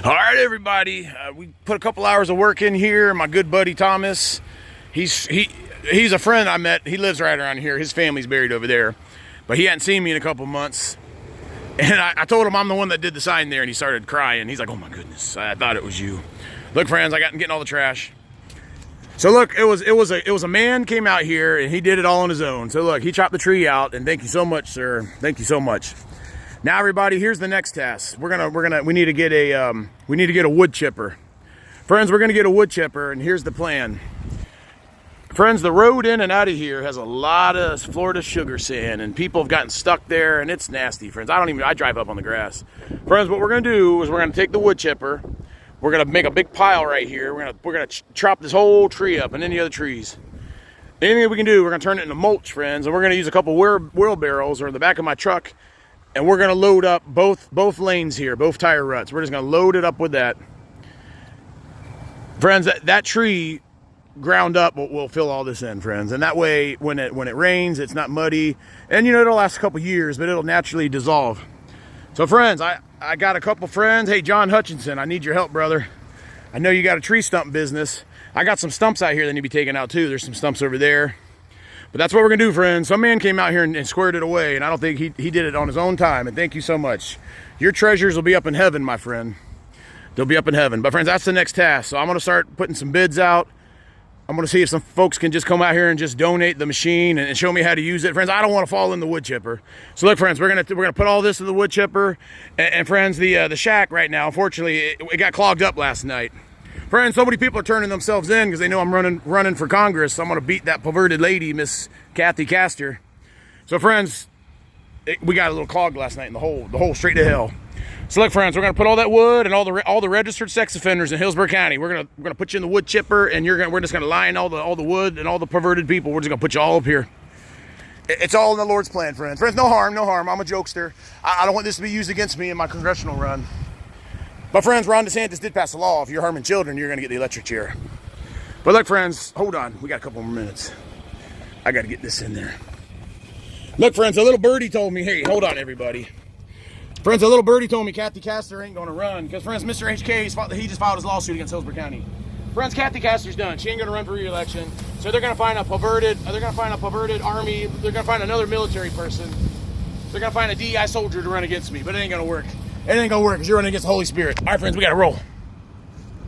All right, everybody. We put a couple hours of work in here. My good buddy Thomas, he's a friend I met. He lives right around here. His family's buried over there, but he hadn't seen me in a couple months. And I told him I'm the one that did the sign there, and he started crying. He's like, "Oh my goodness, I thought it was you." Look, friends, I got getting all the trash. So look, it was a man came out here and he did it all on his own. So look, he chopped the tree out, and thank you so much, sir. Thank you so much. Now, everybody, here's the next task. We need to get a wood chipper. Friends, we're gonna get a wood chipper, and here's the plan. Friends, the road in and out of here has a lot of Florida sugar sand, and people have gotten stuck there, and it's nasty, friends. I drive up on the grass. Friends, what we're gonna do is we're gonna take the wood chipper. We're gonna make a big pile right here. We're gonna chop this whole tree up and any other trees. Anything that we can do, we're gonna turn it into mulch, friends, and we're gonna use a couple wheelbarrows or in the back of my truck. And we're gonna load up both lanes here, both tire ruts. We're just gonna load it up with that. Friends, that tree ground up will fill all this in, friends. And that way, when it rains, it's not muddy. And you know, it'll last a couple years, but it'll naturally dissolve. So friends, I got a couple friends. Hey, John Hutchinson, I need your help, brother. I know you got a tree stump business. I got some stumps out here that need to be taken out too. There's some stumps over there. But that's what we're gonna do, friends. Some man came out here and squared it away, and I don't think he did it on his own time, and thank you so much. Your treasures will be up in heaven, my friend. They'll be up in heaven. But friends, that's the next task. So I'm gonna start putting some bids out. I'm gonna see if some folks can just come out here and just donate the machine and show me how to use it. Friends, I don't wanna fall in the wood chipper. So look, friends, we're gonna put all this in the wood chipper. And friends, the shack right now, unfortunately, it got clogged up last night. Friends, so many people are turning themselves in because they know I'm running for Congress. So I'm going to beat that perverted lady, Miss Kathy Castor. So friends, we got a little clogged last night in the hole straight to hell. So look, friends, we're going to put all that wood and all the registered sex offenders in Hillsborough County. We're gonna put you in the wood chipper, and we're just going to line all the wood and all the perverted people. We're just going to put you all up here. It's all in the Lord's plan, friends. Friends, no harm, no harm. I'm a jokester. I don't want this to be used against me in my congressional run. But friends, Ron DeSantis did pass a law. If you're harming children, you're gonna get the electric chair. But look, friends, hold on. We got a couple more minutes. I gotta get this in there. Look, friends, a little birdie told me, hey, hold on, everybody. Friends, a little birdie told me Kathy Castor ain't gonna run. Because, friends, Mr. HK, he just filed his lawsuit against Hillsborough County. Friends, Kathy Castor's done. She ain't gonna run for re-election. So they're gonna find a perverted army. They're gonna find another military person. They're gonna find a DEI soldier to run against me, but it ain't gonna work. It ain't gonna work because you're running against the Holy Spirit. All right, friends, we gotta roll.